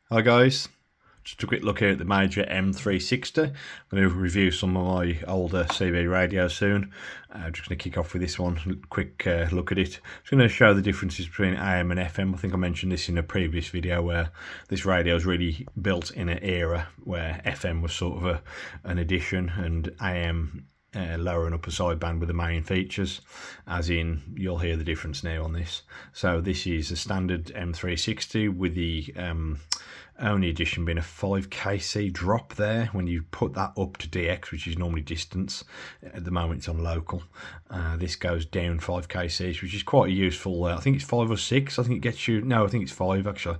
Hi guys, just a quick look here at the major M360. I'm going to review some of my older CB radios soon. I'm just going to kick off with this one, quick look at it. Just going to show the differences between AM and FM. I think I mentioned this in a previous video where this radio is really built in an era where FM was sort of an addition and AM lower and upper sideband with the main features, as in you'll hear the difference now on this. So this is a standard M360 with the only addition being a 5kc drop there. When you put that up to DX, which is normally distance, at the moment it's on local, this goes down 5kc, which is quite a useful, I think it's 5 or 6, I think it gets you, no I think it's 5 actually,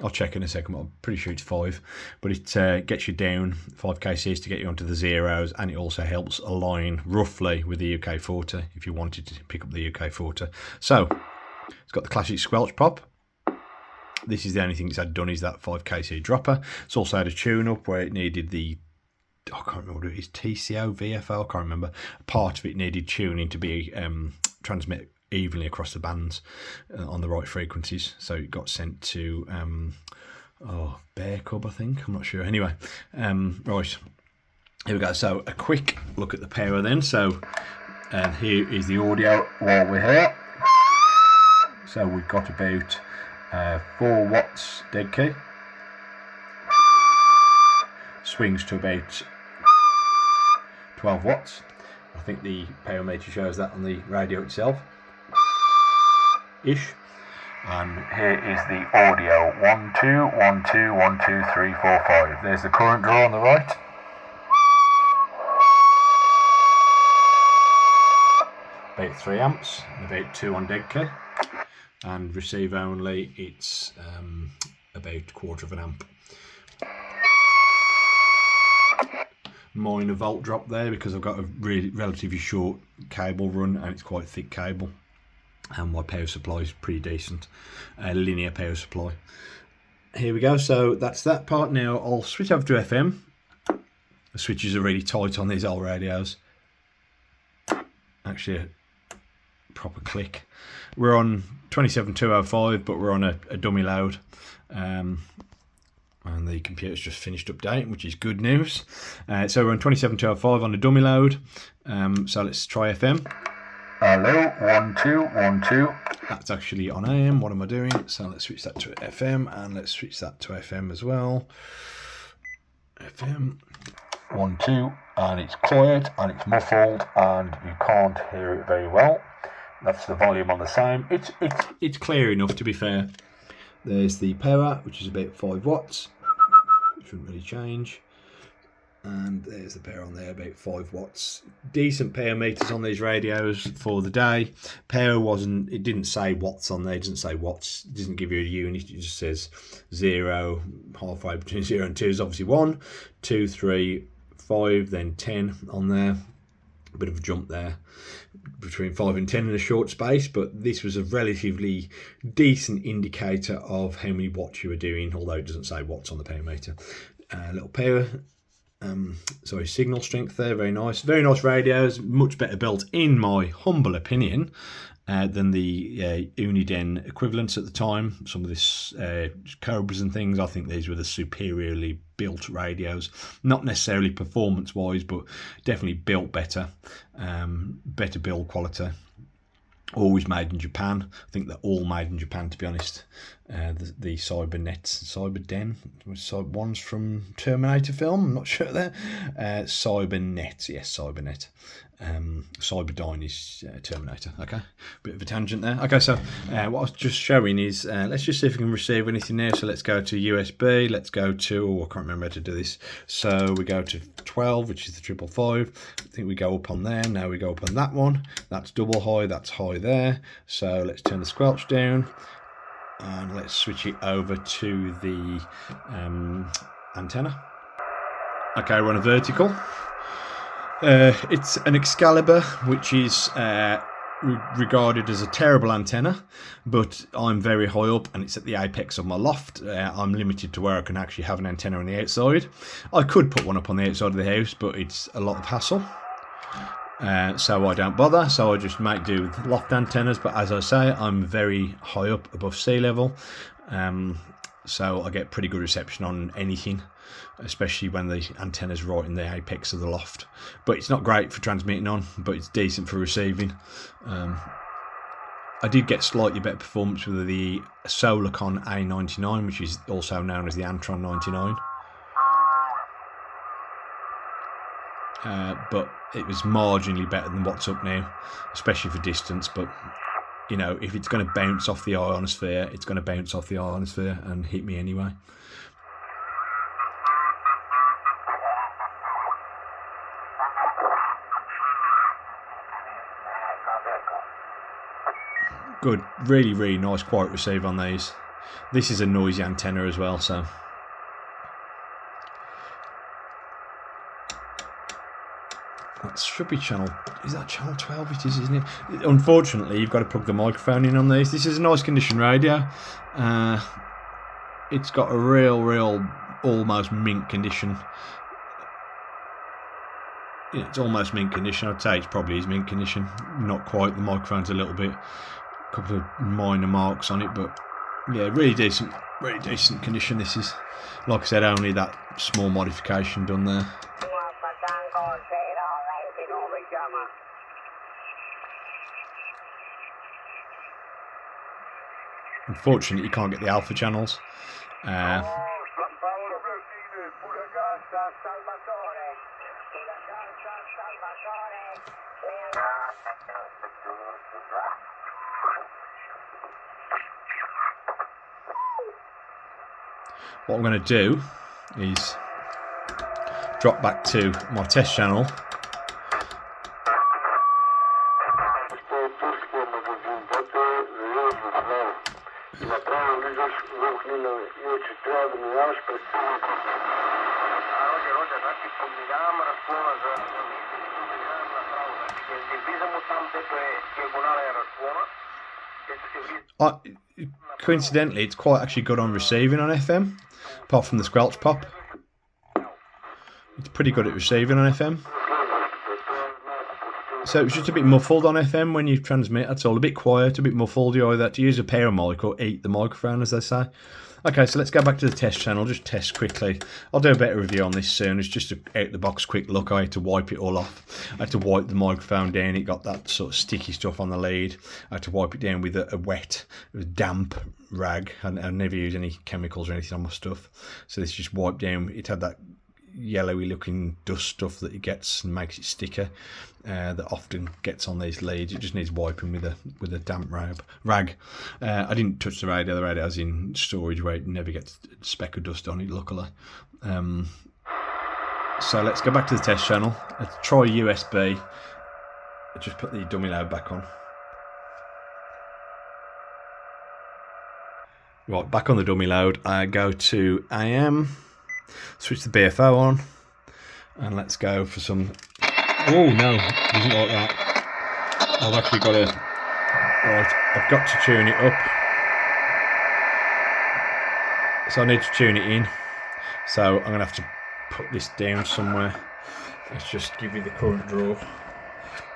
I'll check in a second, but I'm pretty sure it's 5, but it gets you down 5kc to get you onto the zeros, and it also helps align roughly with the UK40 if you wanted to pick up the UK40. So it's got the classic squelch pop. This is the only thing it's had done, is that 5kc dropper. It's also had a tune up where it needed the, I can't remember what it is, TCO, VFO, I can't remember. Part of it needed tuning to be transmit evenly across the bands on the right frequencies. So it got sent to Bear Cub, I think, I'm not sure. Anyway, right, here we go. So a quick look at the power then. So here is the audio while we're here. So we've got about 4 watts dead key, swings to about 12 watts. I think the power meter shows that on the radio itself ish. And here is the audio: 1 2 1 2 1 2 3 4 5. There's the current draw on the right. About 3 amps and about 2 on dead key. And receive only, it's about 1/4 amp. Minor volt drop there because I've got a really relatively short cable run and it's quite thick cable, and my power supply is pretty decent, linear power supply. Here we go, so that's that part. Now I'll switch over to FM. The switches are really tight on these old radios, actually proper click. We're on 27205, but we're on a dummy load, and the computer's just finished updating, which is good news. So we're on 27205 on a dummy load. So let's try FM. Hello, 1 2 1 2. That's actually on AM. What am I doing? So let's switch that to FM, and let's switch that to FM as well. FM 1 2, and it's quiet and it's muffled and you can't hear it very well. That's the volume on the same. It's clear enough, to be fair. There's the power, which is about 5 watts. Shouldn't really change. And there's the power on there, about 5 watts. Decent power meters on these radios for the day. Power wasn't, it didn't say watts on there. It doesn't say watts. It doesn't give you a unit. It just says 0, halfway between 0 and 2 is obviously 1, 2, 3, 5, then 10 on there. A bit of a jump there between 5 and 10 in a short space, but this was a relatively decent indicator of how many watts you were doing, although it doesn't say watts on the power meter. Little power, signal strength there, very nice radios, much better built in my humble opinion than the Uniden equivalents at the time. Some of this Cobras and things, I think these were the superiorly built radios, not necessarily performance wise, but definitely built better, better build quality. Always made in Japan. I think they're all made in Japan, to be honest. The Cyberden, one's from Terminator film, I'm not sure there. Cybernet, yes, Cybernet. Cyberdyne is Terminator. Okay, bit of a tangent there. Okay, so what I was just showing is, let's just see if we can receive anything there. So let's go to USB, let's go to, I can't remember how to do this. So we go to 12, which is the 555. I think we go up on there. Now we go up on that one. That's double high, that's high there. So let's turn the squelch down and let's switch it over to the antenna. Okay, we're on a vertical. It's an Excalibur, which is regarded as a terrible antenna, but I'm very high up and it's at the apex of my loft. I'm limited to where I can actually have an antenna on the outside. I could put one up on the outside of the house, but it's a lot of hassle. So I don't bother, so I just make do with loft antennas. But as I say, I'm very high up above sea level, so I get pretty good reception on anything, especially when the antenna's right in the apex of the loft. But it's not great for transmitting on, but it's decent for receiving. I did get slightly better performance with the Solarcon A99, which is also known as the Antron 99. But it was marginally better than what's up now, especially for distance. But you know, if it's going to bounce off the ionosphere, it's going to bounce off the ionosphere and hit me anyway. Good, really, really nice quiet receive on these. This is a noisy antenna as well, so. That should be channel, is that channel 12 it is, isn't it? Unfortunately, you've got to plug the microphone in on these. This is a nice condition radio. It's got a real, almost mint condition. Yeah, it's almost mint condition. I'd say it's probably is mint condition. Not quite, the microphone's a little bit, a couple of minor marks on it, but yeah, really decent condition this is. Like I said, only that small modification done there. Unfortunately, you can't get the alpha channels. What I'm going to do is drop back to my test channel. Coincidentally, it's quite actually good on receiving on FM, apart from the squelch pop. It's pretty good at receiving on FM. So it's just a bit muffled on FM when you transmit, that's all. A bit quiet, a bit muffled. You either have to use a pair of mic or eat the microphone, as they say. Okay, so let's go back to the test channel, just test quickly. I'll do a better review on this soon. It's just a out-the-box quick look. I had to wipe it all off. I had to wipe the microphone down. It got that sort of sticky stuff on the lead. I had to wipe it down with a wet, damp rag. I never use any chemicals or anything on my stuff. So this just wiped down. It had that yellowy looking dust stuff that it gets and makes it sticker, that often gets on these leads. It just needs wiping with a damp rag. I didn't touch the radio's in storage where it never gets a speck of dust on it, luckily. So let's go back to the test channel. Let's try USB. I just put the dummy load back on. Right, back on the dummy load. I go to AM. Switch the BFO on, and let's go for some. Oh no, doesn't like that. I've actually got to. Right, I've got to tune it up. So I need to tune it in. So I'm gonna have to put this down somewhere. Let's just give you the current draw.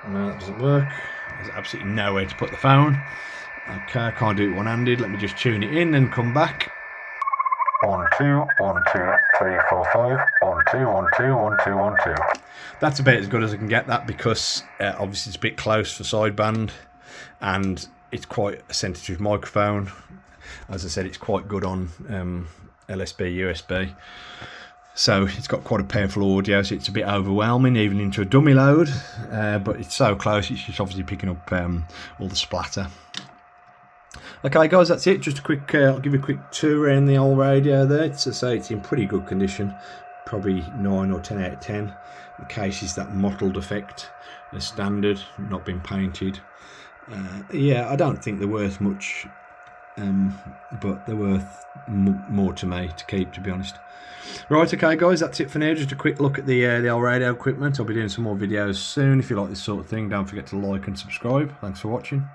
No, that doesn't work. There's absolutely nowhere to put the phone. Okay, I can't do it one-handed. Let me just tune it in and come back. 1 2 1 2 3 4 5 1 2 1 2 1 2 1 2. That's about as good as I can get that, because obviously it's a bit close for sideband and it's quite a sensitive microphone. As I said, it's quite good on LSB USB, so it's got quite a powerful audio, so it's a bit overwhelming even into a dummy load, but it's so close it's just obviously picking up all the splatter. Okay guys, that's it. Just a quick, I'll give you a quick tour around the old radio there. It's, as I say, it's in pretty good condition, probably 9 or 10 out of 10. The case is that mottled effect, as standard, not been painted. Yeah, I don't think they're worth much, but they're worth more to me to keep, to be honest. Right, okay guys, that's it for now. Just a quick look at the old radio equipment. I'll be doing some more videos soon. If you like this sort of thing, don't forget to like and subscribe. Thanks for watching.